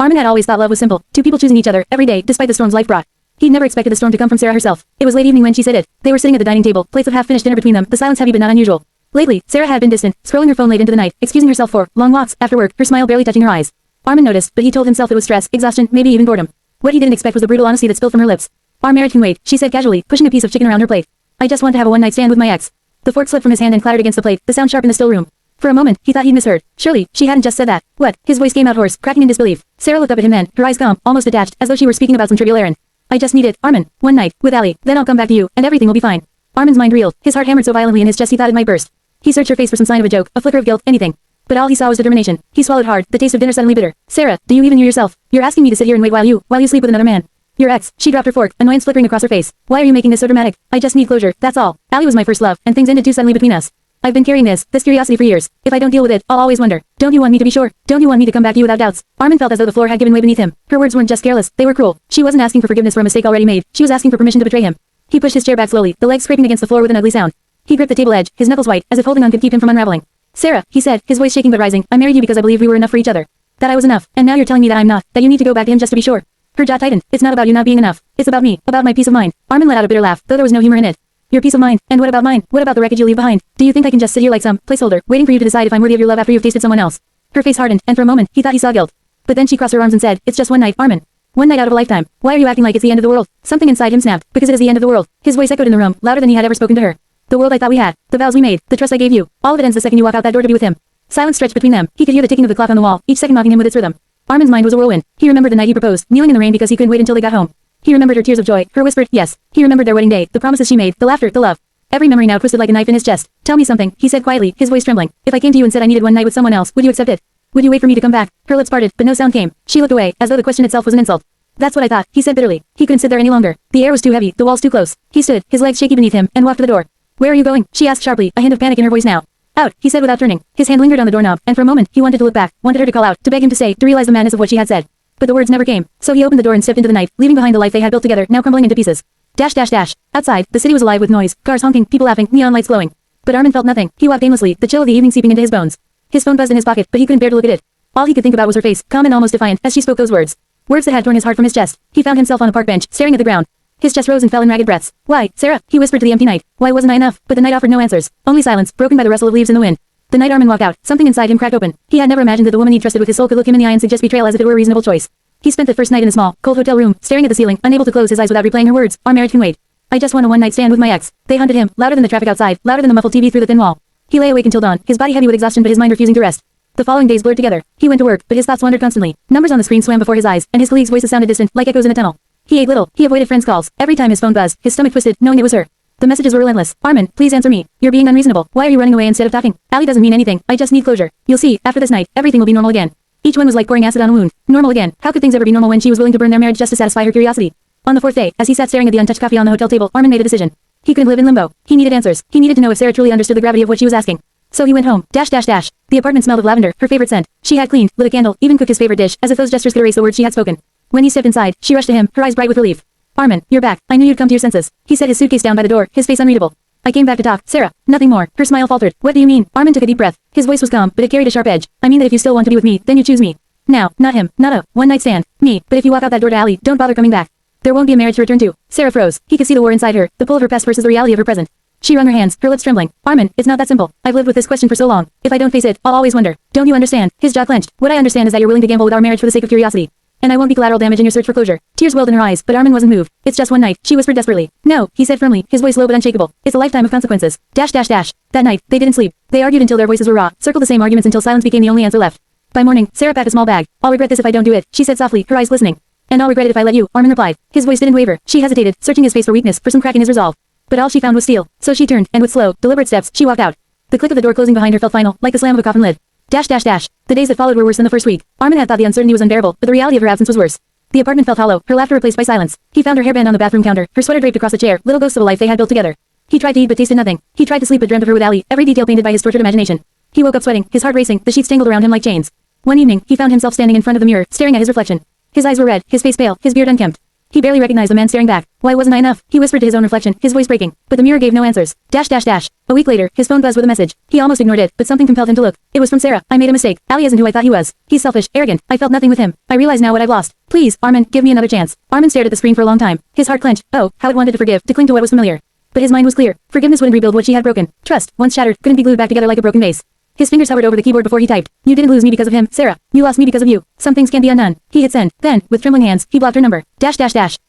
Armin had always thought love was simple, two people choosing each other every day despite the storms life brought. He'd never expected the storm to come from Sarah herself. It was late evening when she said it. They were sitting at the dining table, plates of half-finished dinner between them, the silence heavy but not unusual. Lately, Sarah had been distant, scrolling her phone late into the night, excusing herself for long walks after work, her smile barely touching her eyes. Armin noticed, but he told himself it was stress, exhaustion, maybe even boredom. What he didn't expect was the brutal honesty that spilled from her lips. Our marriage can wait, she said casually, pushing a piece of chicken around her plate. I just want to have a one-night stand with my ex. The fork slipped from his hand and clattered against the plate, the sound sharp in the still room. For a moment, he thought he'd misheard. Surely, she hadn't just said that. What? His voice came out hoarse, cracking in disbelief. Sarah looked up at him then, her eyes calm, almost detached, as though she were speaking about some trivial errand. I just need it, Armin. One night, with Ali, then I'll come back to you, and everything will be fine. Armin's mind reeled, his heart hammered so violently in his chest he thought it might burst. He searched her face for some sign of a joke, a flicker of guilt, anything. But all he saw was determination. He swallowed hard, the taste of dinner suddenly bitter. Sarah, do you even know yourself? You're asking me to sit here and wait while you sleep with another man. Your ex. She dropped her fork, annoyance flickering across her face. Why are you making this so dramatic? I just need closure, that's all. Ali was my first love, and things ended too suddenly between us. I've been carrying this curiosity for years. If I don't deal with it, I'll always wonder. Don't you want me to be sure? Don't you want me to come back to you without doubts? Armin felt as though the floor had given way beneath him. Her words weren't just careless, they were cruel. She wasn't asking for forgiveness for a mistake already made. She was asking for permission to betray him. He pushed his chair back slowly, the legs scraping against the floor with an ugly sound. He gripped the table edge, his knuckles white, as if holding on could keep him from unraveling. Sarah, he said, his voice shaking but rising, I married you because I believed we were enough for each other. That I was enough, and now you're telling me that I'm not, that you need to go back to him just to be sure. Her jaw tightened. It's not about you not being enough. It's about me, about my peace of mind. Armin let out a bitter laugh, though there was no humor in it. Your peace of mind, and what about mine? What about the wreckage you leave behind? Do you think I can just sit here like some placeholder, waiting for you to decide if I'm worthy of your love after you've tasted someone else? Her face hardened, and for a moment, he thought he saw guilt. But then she crossed her arms and said, it's just one night, Armin. One night out of a lifetime. Why are you acting like it's the end of the world? Something inside him snapped, because it is the end of the world. His voice echoed in the room, louder than he had ever spoken to her. The world I thought we had, the vows we made, the trust I gave you, all of it ends the second you walk out that door to be with him. Silence stretched between them. He could hear the ticking of the clock on the wall, each second mocking him with its rhythm. Armin's mind was a whirlwind. He remembered the night he proposed, kneeling in the rain because he couldn't wait until they got home. He remembered her tears of joy, her whispered yes. He remembered their wedding day, the promises she made, the laughter, the love. Every memory now twisted like a knife in his chest. Tell me something, he said quietly, his voice trembling. If I came to you and said I needed one night with someone else, would you accept it? Would you wait for me to come back? Her lips parted, but no sound came. She looked away, as though the question itself was an insult. That's what I thought, he said bitterly. He couldn't sit there any longer. The air was too heavy, the walls too close. He stood, his legs shaky beneath him, and walked to the door. Where are you going? She asked sharply, a hint of panic in her voice now. Out, he said without turning. His hand lingered on the doorknob, and for a moment, he wanted to look back, wanted her to call out, to beg him to stay, to realize the madness of what she had said. But the words never came, so he opened the door and stepped into the night, leaving behind the life they had built together, now crumbling into pieces. Dash dash dash. Outside, the city was alive with noise, cars honking, people laughing, neon lights glowing. But Armin felt nothing. He walked aimlessly, the chill of the evening seeping into his bones. His phone buzzed in his pocket, but he couldn't bear to look at it. All he could think about was her face, calm and almost defiant, as she spoke those words. Words that had torn his heart from his chest. He found himself on a park bench, staring at the ground. His chest rose and fell in ragged breaths. Why, Sarah, he whispered to the empty night. Why wasn't I enough? But the night offered no answers. Only silence, broken by the rustle of leaves in the wind. The night Armin walked out, something inside him cracked open. He had never imagined that the woman he trusted with his soul could look him in the eye and suggest betrayal as if it were a reasonable choice. He spent the first night in the small, cold hotel room, staring at the ceiling, unable to close his eyes without replaying her words. Our marriage can wait. I just want a one-night stand with my ex. They hunted him, louder than the traffic outside, louder than the muffled TV through the thin wall. He lay awake until dawn, his body heavy with exhaustion but his mind refusing to rest. The following days blurred together. He went to work, but his thoughts wandered constantly. Numbers on the screen swam before his eyes, and his colleagues' voices sounded distant, like echoes in a tunnel. He ate little. He avoided friends' calls. Every time his phone buzzed, his stomach twisted, knowing it was her. The messages were relentless. Armin, please answer me. You're being unreasonable. Why are you running away instead of talking? Ali doesn't mean anything. I just need closure. You'll see, after this night, everything will be normal again. Each one was like pouring acid on a wound. Normal again. How could things ever be normal when she was willing to burn their marriage just to satisfy her curiosity? On the fourth day, as he sat staring at the untouched coffee on the hotel table, Armin made a decision. He couldn't live in limbo. He needed answers. He needed to know if Sarah truly understood the gravity of what she was asking. So he went home. Dash dash dash. The apartment smelled of lavender, her favorite scent. She had cleaned, lit a candle, even cooked his favorite dish, as if those gestures could erase the words she had spoken. When he stepped inside, she rushed to him, her eyes bright with relief. Armin, you're back. I knew you'd come to your senses. He set his suitcase down by the door, his face unreadable. I came back to talk, Sarah. Nothing more. Her smile faltered. What do you mean? Armin took a deep breath. His voice was calm, but it carried a sharp edge. I mean that if you still want to be with me, then you choose me. Now, not him, not a one-night stand. Me. But if you walk out that door to Ali, don't bother coming back. There won't be a marriage to return to. Sarah froze. He could see the war inside her, the pull of her past versus the reality of her present. She wrung her hands, her lips trembling. Armin, it's not that simple. I've lived with this question for so long. If I don't face it, I'll always wonder. Don't you understand? His jaw clenched. What I understand is that you're willing to gamble with our marriage for the sake of curiosity. And I won't be collateral damage in your search for closure. Tears welled in her eyes, but Armin wasn't moved. It's just one night, she whispered desperately. No, he said firmly, his voice low but unshakable. It's a lifetime of consequences. Dash dash dash. That night, they didn't sleep. They argued until their voices were raw, circled the same arguments until silence became the only answer left. By morning, Sarah packed a small bag. I'll regret this if I don't do it, she said softly, her eyes glistening. And I'll regret it if I let you, Armin replied. His voice didn't waver. She hesitated, searching his face for weakness, for some crack in his resolve. But all she found was steel. So she turned, and with slow, deliberate steps, she walked out. The click of the door closing behind her felt final, like the slam of a coffin lid. Dash dash dash. The days that followed were worse than the first week. Armin had thought the uncertainty was unbearable, but the reality of her absence was worse. The apartment felt hollow, her laughter replaced by silence. He found her hairband on the bathroom counter, her sweater draped across the chair, little ghosts of a life they had built together. He tried to eat but tasted nothing. He tried to sleep but dreamt of her with Ali, every detail painted by his tortured imagination. He woke up sweating, his heart racing, the sheets tangled around him like chains. One evening, he found himself standing in front of the mirror, staring at his reflection. His eyes were red, his face pale, his beard unkempt. He barely recognized the man staring back. Why wasn't I enough? He whispered to his own reflection, his voice breaking. But the mirror gave no answers. A week later, his phone buzzed with a message. He almost ignored it, but something compelled him to look. It was from Sarah. I made a mistake. Ali isn't who I thought he was. He's selfish, arrogant. I felt nothing with him. I realize now what I've lost. Please, Armin, give me another chance. Armin stared at the screen for a long time. His heart clenched. Oh, how it wanted to forgive, to cling to what was familiar. But his mind was clear. Forgiveness wouldn't rebuild what she had broken. Trust, once shattered, couldn't be glued back together like a broken vase. His fingers hovered over the keyboard before he typed. You didn't lose me because of him, Sarah. You lost me because of you. Some things can't be undone. He hit send. Then, with trembling hands, he blocked her number.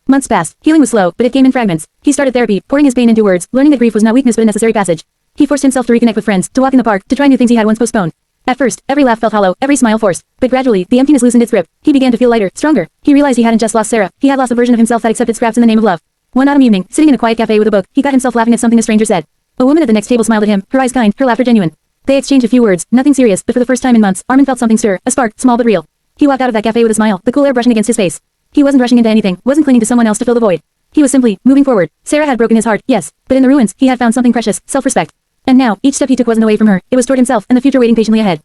Months passed. Healing was slow, but it came in fragments. He started therapy, pouring his pain into words, learning that grief was not weakness but a necessary passage. He forced himself to reconnect with friends, to walk in the park, to try new things he had once postponed. At first, every laugh felt hollow, every smile forced. But gradually, the emptiness loosened its grip. He began to feel lighter, stronger. He realized he hadn't just lost Sarah. He had lost a version of himself that accepted scraps in the name of love. One autumn evening, sitting in a quiet cafe with a book, he got himself laughing at something a stranger said. A woman at the next table smiled at him, her eyes kind, her laughter genuine. They exchanged a few words, nothing serious, but for the first time in months, Armin felt something stir, a spark, small but real. He walked out of that cafe with a smile, the cool air brushing against his face. He wasn't rushing into anything, wasn't clinging to someone else to fill the void. He was simply moving forward. Sarah had broken his heart, yes, but in the ruins, he had found something precious, self-respect. And now, each step he took wasn't away from her, it was toward himself and the future waiting patiently ahead.